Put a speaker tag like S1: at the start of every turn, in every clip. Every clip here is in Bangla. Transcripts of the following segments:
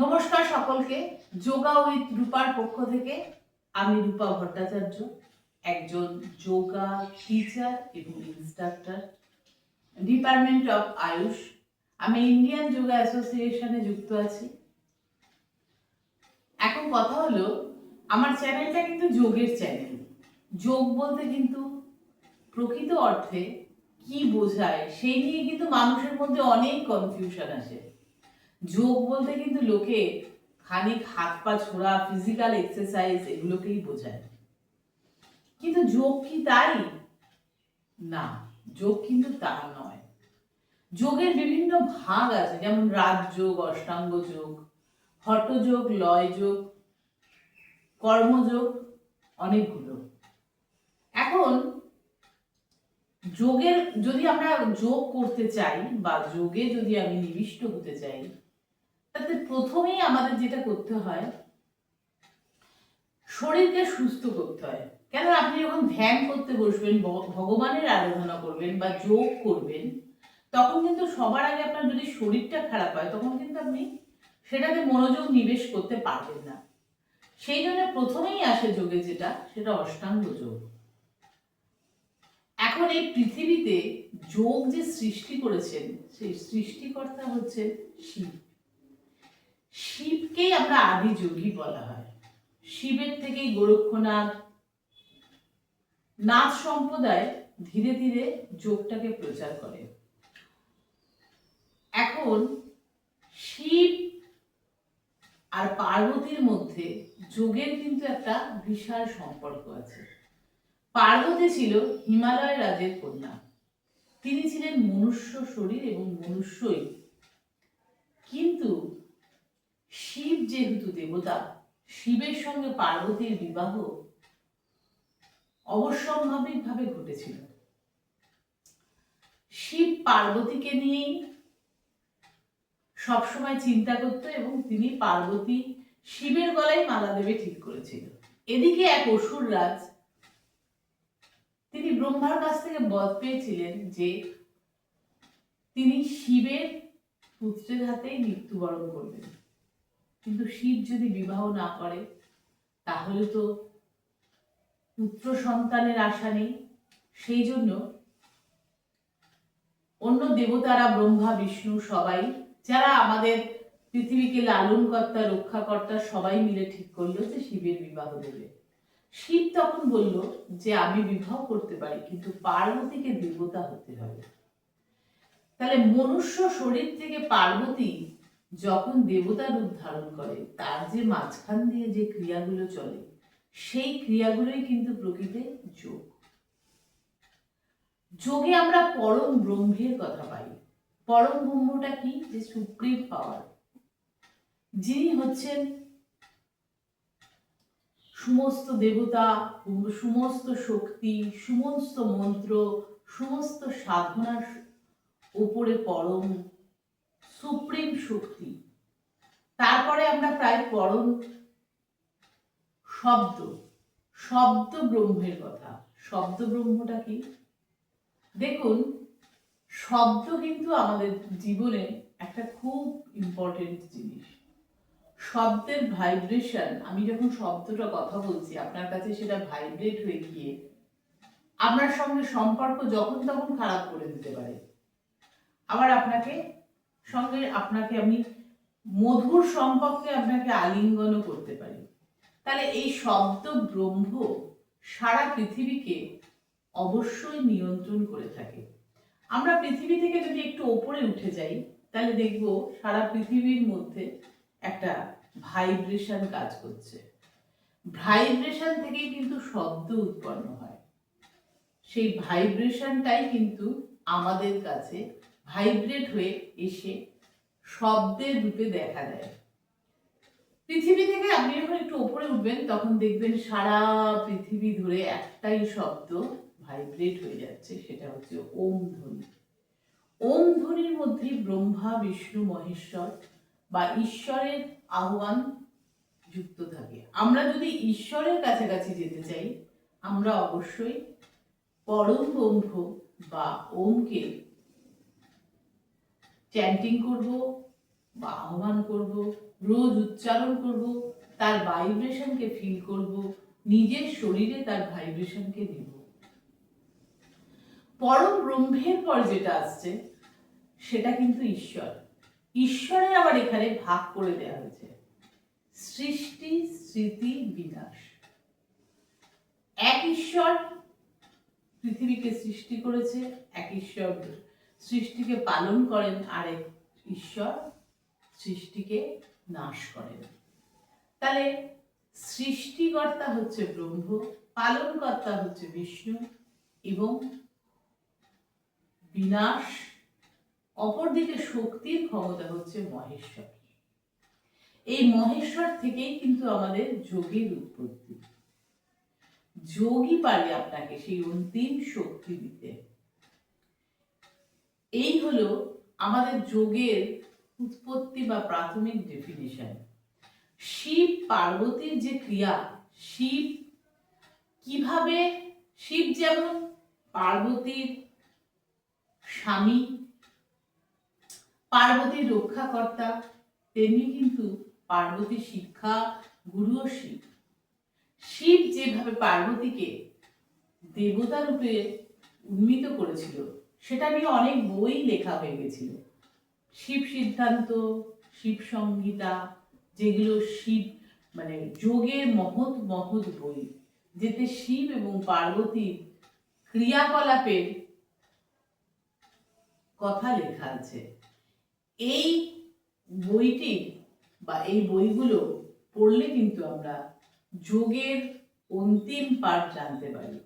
S1: নমস্কার সকলকে। যোগা উইথ রূপার পক্ষ থেকে আমি রূপা ভট্টাচার্য, একজন যোগা টিচার এবং ইনস্ট্রাক্টর, ডিপার্টমেন্ট অফ আয়ুষ। আমি ইন্ডিয়ান যোগা অ্যাসোসিয়েশনে যুক্ত আছি। এখন কথা হলো, আমার চ্যানেলটা কিন্তু যোগের চ্যানেল। যোগ বলতে কিন্তু প্রকৃত অর্থে কি বোঝায় সেই নিয়ে কিন্তু মানুষের মধ্যে অনেক কনফিউশন আসে। যোগ বলতে কিন্তু লোকে খানিক হাত পা ছোড়া, ফিজিক্যাল এক্সারসাইজ এগুলোকেই বোঝায়, কিন্তু যোগ কি তাই? না, যোগ কিন্তু তা নয়। যোগের বিভিন্ন ভাগ আছে, যেমন রাজযোগ, অষ্টাঙ্গ যোগ, হঠযোগ, লয় যোগ, কর্মযোগ, অনেকগুলো। এখন যোগের যদি আমরা যোগ করতে চাই বা যোগে যদি আমি নিবিষ্ট হতে চাই, তাতে প্রথমেই আমাদের যেটা করতে হয়, শরীরকে সুস্থ করতে হয়। কেন, আপনি যখন ধ্যান করতে বসবেন, ভগবানের আরাধনা করবেন বা যোগ করবেন, তখন কিন্তু সবার আগে আপনার যদি শরীরটা খারাপ হয়, তখন কিন্তু আপনি সেটাতে মনোযোগ নিবেশ করতে পারবেন না। সেই জন্য প্রথমেই আসে যোগে যেটা, সেটা অষ্টাঙ্গ যোগ। এখন এই পৃথিবীতে যোগ যে সৃষ্টি করেছেন, সেই সৃষ্টিকর্তা হচ্ছে শিব। শিবকেই আমরা আদি যোগী বলা হয়। শিবের থেকেই গোরক্ষনাথ, নাথ সম্প্রদায় ধীরে ধীরে যোগটাকে প্রচার করে। এখন শিব আর পার্বতীর মধ্যে যোগের কিন্তু একটা বিশাল সম্পর্ক আছে। পার্বতী ছিল হিমালয় রাজের কন্যা। তিনি ছিলেন মনুষ্য শরীর এবং মনুষ্যই, কিন্তু শিব যেহেতু দেবতা, শিবের সঙ্গে পার্বতীর বিবাহ অবশ্যম্ভাবিকভাবে ঘটেছিল। শিব পার্বতীকে নিয়েই সবসময় চিন্তা করত এবং তিনি পার্বতী শিবের গলায় মালা দেবে ঠিক করেছিল। এদিকে এক অসুর রাজ, তিনি ব্রহ্মার কাছ থেকে বর পেয়েছিলেন যে তিনি শিবের পুত্রের হাতেই মৃত্যুবরণ করবেন, কিন্তু শিব যদি বিবাহ না করে তাহলে তো পুত্র সন্তানের আশা নেই। সেই জন্য অন্য দেবতারা, ব্রহ্মা, বিষ্ণু, সবাই যারা আমাদের পৃথিবীকে লালন কর্তা, রক্ষা কর্তা, সবাই মিলে ঠিক করলো যে শিবের বিবাহ দেবে। শিব তখন বলল যে আমি বিবাহ করতে পারি, কিন্তু পার্বতীকে দেবতা হতে হবে। তাহলে মনুষ্য শরীর থেকে পার্বতী যখন দেবতা রূপ ধারণ করে, তার যে মাঝখান দিয়ে যে ক্রিয়াগুলো চলে, সেই ক্রিয়াগুলোই কিন্তু প্রকৃতে যোগ। যোগে আমরা পরম ব্রহ্মের কথা পাই। পরম ব্রহ্মটা কি? যে সুপ্রিম পাওয়ার, যিনি হচ্ছেন সমস্ত দেবতা, সমস্ত শক্তি, সমস্ত মন্ত্র, সমস্ত সাধনার উপরে পরম সুপ্রিম শক্তি। তারপরে আমরা প্রায় পরম শব্দ, শব্দ ব্রহ্মের কথা। শব্দ ব্রহ্মটা কি? দেখুন, শব্দ কিন্তু আমাদের জীবনে একটা খুব ইম্পর্টেন্ট জিনিস। শব্দের ভাইব্রেশন, আমি যখন শব্দটা কথা বলছি আপনার কাছে, সেটা ভাইব্রেট হয়ে গিয়ে আপনার সঙ্গে সম্পর্ক যখন তখন খারাপ করে দিতে পারে। আবার আপনাকে আমি মধুর সম্পর্কে আপনাকে আলিঙ্গনও করতে পারি। তাহলে এই শব্দ ব্রহ্ম সারা পৃথিবীকে অবশ্যই নিয়ন্ত্রণ করে থাকে। আমরা পৃথিবী থেকে যদি একটু ওপরে উঠে যাই, তাহলে দেখব সারা পৃথিবীর মধ্যে একটা ভাইব্রেশন কাজ করছে। ভাইব্রেশন থেকেই কিন্তু শব্দ উৎপন্ন হয়। সেই ভাইব্রেশনটাই কিন্তু আমাদের কাছে ভাইব্রেট হয়ে এসে শব্দের রূপে দেখা দেয়। পৃথিবী থেকে আপনি যখন একটু উপরে উঠবেন, তখন দেখবেন সারা পৃথিবী ধরে একটাই শব্দ ভাইব্রেট হয়ে যাচ্ছে, সেটা হচ্ছে ওম ধ্বনি। ওম ধ্বনির মধ্যে ব্রহ্মা, বিষ্ণু, মহেশ্বর বা ঈশ্বরের আহ্বান যুক্ত থাকে। আমরা যদি ঈশ্বরের কাছাকাছি যেতে চাই, আমরা অবশ্যই পরম ব্রহ্ম বা ওমকে চ্যান্টিং করব, বা আহ্বান করব, রোজ উচ্চারণ করব, তার ভাইব্রেশনকে ফিল করব, নিজের শরীরে তার ভাইব্রেশনকে নেব। পরম ব্রহ্মের পর যেটা আসছে সেটা কিন্তু ঈশ্বর। ঈশ্বরের আবার এখানে ভাগ করে দেওয়া হয়েছে সৃষ্টি, স্মৃতি, বিনাশ। এক ঈশ্বর পৃথিবীকে সৃষ্টি করেছে, এক ঈশ্বর সৃষ্টিকে পালন করেন, আরেক ঈশ্বর সৃষ্টিকে নাশ করেন। তাহলে সৃষ্টিকর্তা হচ্ছে ব্রহ্ম, পালনকর্তা হচ্ছে বিষ্ণু এবং বিনাশ অপরদিকে শক্তির ক্ষমতা হচ্ছে মহেশ্বর। এই মহেশ্বর থেকেই কিন্তু আমাদের যোগের উৎপত্তি। যোগই পারে আপনাকে সেই অন্তিম শক্তি দিতে। এই হলো আমাদের যোগের উৎপত্তি বা প্রাথমিক ডেফিনিশন। শিব পার্বতীর যে ক্রিয়া, শিব কিভাবে, শিব যেমন পার্বতীর স্বামী, পার্বতীর রক্ষাকর্তা, তেমনি কিন্তু পার্বতীর শিক্ষা গুরুও শিব। শিব যেভাবে পার্বতীকে দেবতা রূপে উন্নীত করেছিল সেটা নিয়ে অনেক বই লেখা হয়ে গেছিল। শিব সিদ্ধান্ত, শিব সংহিতা, যেগুলো শিব মানে যোগের মহৎ মহৎ বই, যেতে শিব এবং পার্বতীর ক্রিয়াকলাপের কথা লেখা আছে। এই বইটি বা এই বইগুলো পড়লে কিন্তু আমরা যোগের অন্তিম পাঠ জানতে পারি।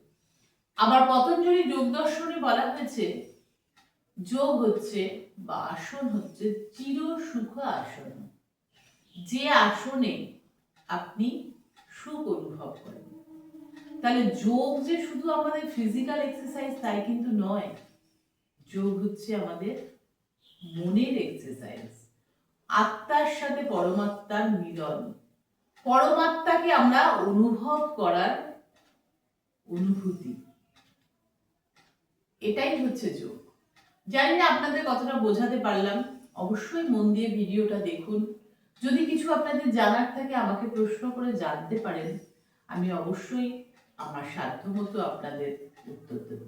S1: আবার পতঞ্জলি যোগ দর্শনে বলা হয়েছে যোগ হচ্ছে বা আসন হচ্ছে চির সুখ আসন, যে আসনে আপনি সুখ অনুভব করেন। তাহলে যোগ যে শুধু আমাদের ফিজিক্যাল এক্সারসাইজ তাই কিন্তু নয়, যোগ হচ্ছে আমাদের মনের এক্সারসাইজ, আত্মার সাথে পরমাত্মার মিলন, পরমাত্মাকে আমরা অনুভব করার অনুভূতি, এটাই হচ্ছে যোগ। জানি না আপনাদের কতটা বোঝাতে পারলাম। অবশ্যই মন দিয়ে ভিডিওটা দেখুন। যদি কিছু আপনাদের জানার থাকে আমাকে প্রশ্ন করে জানতে পারেন, আমি অবশ্যই আমার সাধ্যমতো আপনাদের উত্তর দেব।